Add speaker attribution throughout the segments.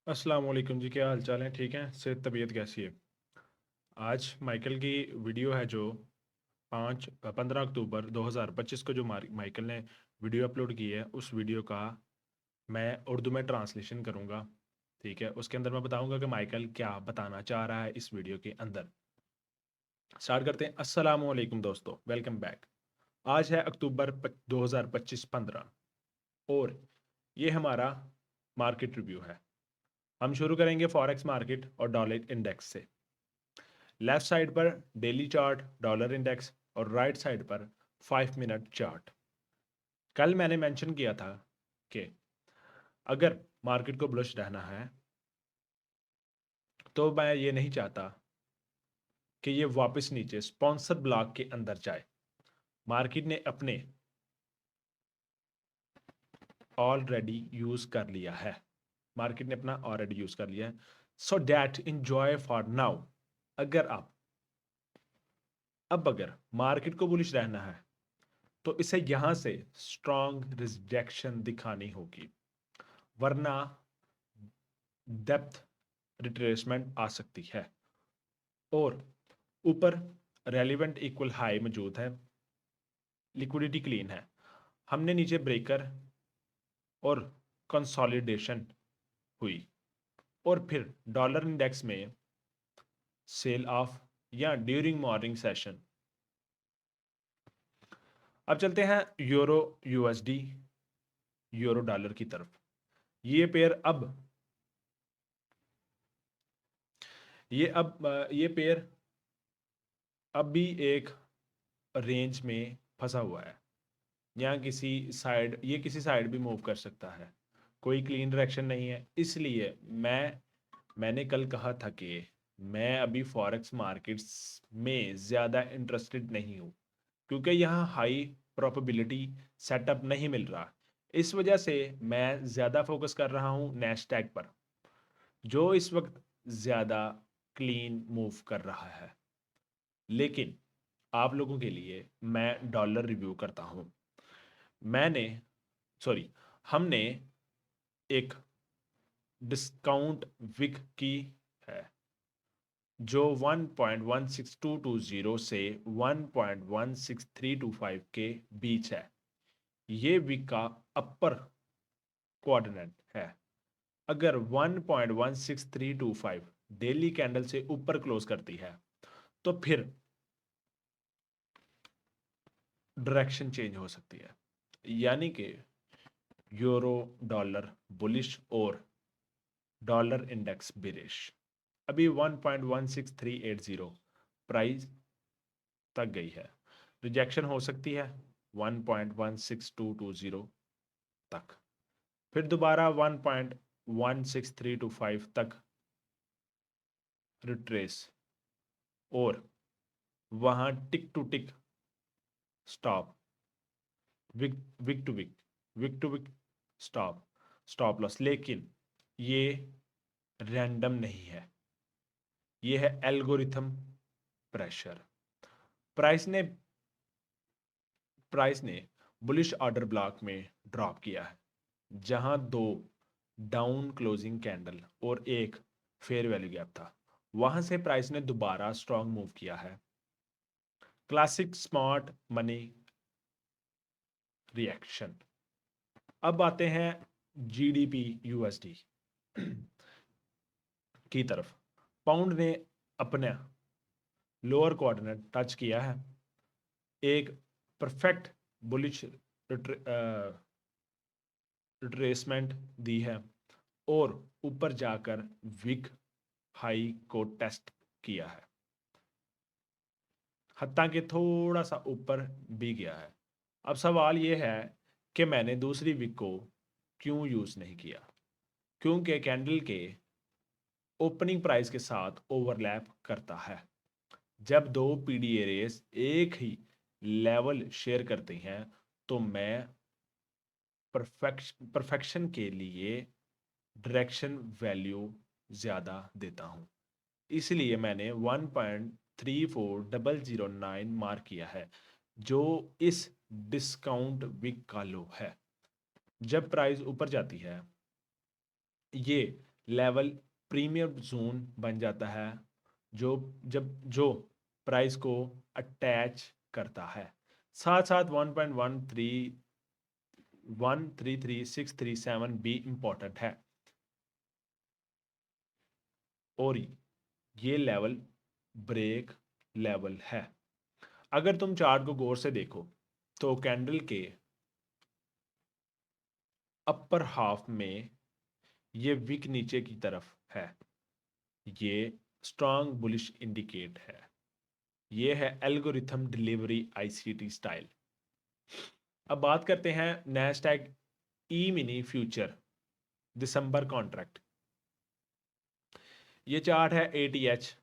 Speaker 1: अस्सलाम वालेकुम जी, क्या हाल चाल है? ठीक है, सेहत तबीयत कैसी है? आज माइकल की वीडियो है जो 15 अक्टूबर 2025 को जो माइकल ने वीडियो अपलोड की है, उस वीडियो का मैं उर्दू में ट्रांसलेशन करूँगा। ठीक है, उसके अंदर मैं बताऊँगा कि माइकल क्या बताना चाह रहा है इस वीडियो के अंदर। स्टार्ट करते हैं। अस्सलाम वालेकुम दोस्तों, वेलकम बैक। आज है अक्टूबर 2025 15 और ये हमारा मार्केट रिव्यू है। हम शुरू करेंगे फॉरेक्स मार्केट और डॉलर इंडेक्स से। लेफ्ट साइड पर डेली चार्ट, डॉलर इंडेक्स और राइट साइड पर 5 मिनट चार्ट। कल मैंने मेंशन किया था कि अगर मार्केट को बुलिश रहना है तो मैं ये नहीं चाहता कि ये वापस नीचे स्पॉन्सर ब्लॉक के अंदर जाए। मार्केट ने अपने ऑलरेडी यूज कर लिया है। मार्केट ने अपना ऑलरेडी यूज कर लिया है। So that enjoy for now. अगर आप अब अगर मार्केट को बुलिश रहना है तो इसे यहां से स्ट्रॉन्ग रिजेक्शन दिखानी होगी, वरना डेप्थ रिट्रेसमेंट आ सकती है। और ऊपर रेलिवेंट इक्वल हाई मौजूद है, लिक्विडिटी क्लीन है। हमने नीचे ब्रेकर और कंसोलिडेशन हुई और फिर डॉलर इंडेक्स में सेल ऑफ या ड्यूरिंग मॉर्निंग सेशन। अब चलते हैं यूरो यूएसडी, यूरो डॉलर की तरफ। ये पेयर अब ये पेयर अब भी एक रेंज में फंसा हुआ है। यहाँ किसी साइड भी मूव कर सकता है। कोई क्लीन डायरेक्शन नहीं है, इसलिए मैंने कल कहा था कि मैं अभी फॉरेक्स मार्केट्स में ज़्यादा इंटरेस्टेड नहीं हूँ, क्योंकि यहाँ हाई प्रोबेबिलिटी सेटअप नहीं मिल रहा। इस वजह से मैं ज़्यादा फोकस कर रहा हूँ नैस्डैक पर, जो इस वक्त ज़्यादा क्लीन मूव कर रहा है। लेकिन आप लोगों के लिए मैं डॉलर रिव्यू करता हूँ। मैंने सॉरी हमने एक डिस्काउंट विक की है जो 1.16220 से 1.16325 के बीच है। ये विक का अपर क्वाड्रेंट है। अगर 1.16325 डेली कैंडल से ऊपर क्लोज करती है तो फिर डायरेक्शन चेंज हो सकती है, यानी कि यूरो डॉलर बुलिश और डॉलर इंडेक्स बिरिश। अभी 1.16380 प्राइस तक गई है। रिजेक्शन हो सकती है 1.16220 तक, फिर दोबारा 1.16325 तक रिट्रेस और वहां tick to tick stop, wick wick to wick stop, stop loss. लेकिन ये रैंडम नहीं है, ये है एल्गोरिथम प्रेशर। प्राइस ने प्राइस ने बुलिश ऑर्डर ब्लॉक में ड्रॉप किया है, जहां दो डाउन क्लोजिंग कैंडल और एक फेयर वैल्यू गैप था। वहां से प्राइस ने दोबारा स्ट्रॉन्ग मूव किया है। Classic smart money reaction. अब आते हैं जीडीपी यूएसडी की तरफ। पाउंड ने अपना लोअर कोऑर्डिनेट टच किया है, एक परफेक्ट बुलिश रिट्रेसमेंट दी है और ऊपर जाकर विक हाई को टेस्ट किया है, हत्ता के थोड़ा सा ऊपर भी गया है। अब सवाल यह है कि मैंने दूसरी विक को क्यों यूज नहीं किया, क्योंकि कैंडल के ओपनिंग प्राइस के साथ ओवरलैप करता है। जब दो पीडी एरियाज एक ही लेवल शेयर करते हैं तो मैं परफेक्शन के लिए डायरेक्शन वैल्यू ज़्यादा देता हूँ। इसलिए मैंने 1.34009 मार्क किया है, जो इस डिस्काउंट वीक का लो है। जब प्राइस ऊपर जाती है, ये लेवल प्रीमियम जोन बन जाता है जो प्राइस को अटैच करता है। साथ साथ 1.133 भी इम्पोर्टेंट है और ये लेवल ब्रेक लेवल है। अगर तुम चार्ट को गौर से देखो तो कैंडल के अपर हाफ में ये विक नीचे की तरफ है, ये स्ट्रांग बुलिश इंडिकेट है। ये है एल्गोरिथम डिलीवरी आईसीटी स्टाइल। अब बात करते हैं नैस्डैक ई मिनी फ्यूचर दिसंबर कॉन्ट्रैक्ट। ये चार्ट है एटीएच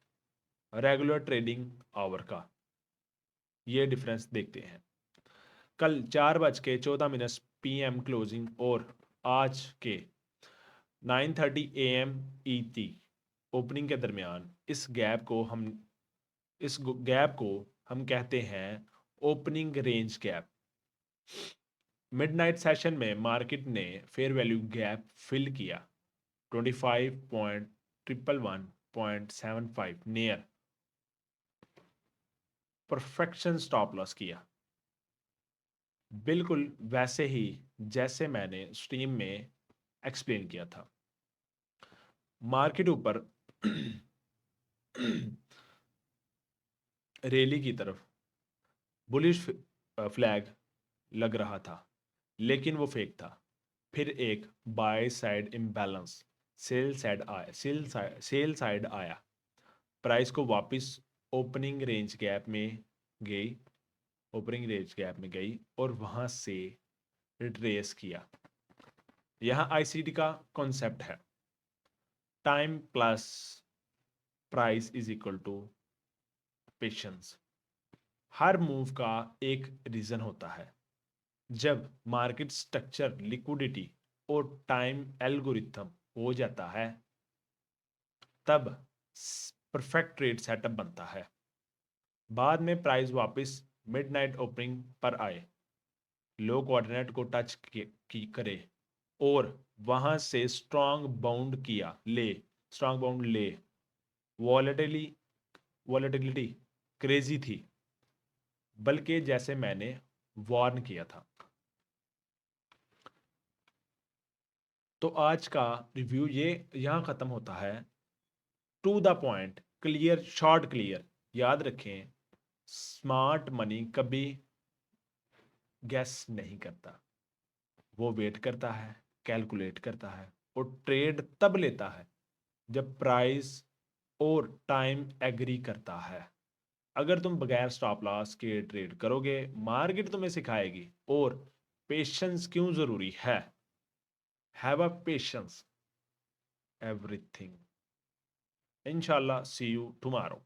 Speaker 1: रेगुलर ट्रेडिंग आवर का। ये डिफरेंस देखते हैं। कल 4:14 PM क्लोजिंग और आज के 9:30 AM ET ओपनिंग के दरमियान इस गैप को हम कहते हैं opening range gap. Midnight session में मार्केट ने फेयर वैल्यू गैप फिल किया 25.111.75 नियर परफेक्शन स्टॉप लॉस किया, बिल्कुल वैसे ही जैसे मैंने स्ट्रीम में एक्सप्लेन किया था। मार्केट ऊपर रैली की तरफ बुलिश फ्लैग लग रहा था, लेकिन वो फेक था। फिर एक by side imbalance sell side आया, प्राइस को वापस ओपनिंग रेंज गैप में गई ओपनिंग रेंज गैप में गई और वहां से रिट्रेस किया। यहाँ आईसीडी का कॉन्सेप्ट है time plus price is equal to patience. हर मूव का एक रीजन होता है। जब मार्केट स्ट्रक्चर लिक्विडिटी और टाइम एल्गोरिथम हो जाता है तब परफेक्ट ट्रेड सेटअप बनता है। बाद में प्राइस वापस मिडनाइट ओपनिंग पर आए, लो कोऑर्डिनेट को टच की करे और वहां से स्ट्रांग बाउंड ले वॉलेटिलिटी क्रेजी थी, बल्कि जैसे मैंने वार्न किया था। तो आज का रिव्यू ये यहां खत्म होता है। To the point, clear, short clear. याद रखें, स्मार्ट मनी कभी गैस नहीं करता, वो वेट करता है, कैलकुलेट करता है और ट्रेड तब लेता है जब प्राइस और टाइम एग्री करता है। अगर तुम बगैर स्टॉप लॉस के ट्रेड करोगे, मार्केट तुम्हें सिखाएगी और पेशेंस क्यों जरूरी है। Have a patience everything. इंशाल्लाह सी यू टुमारो।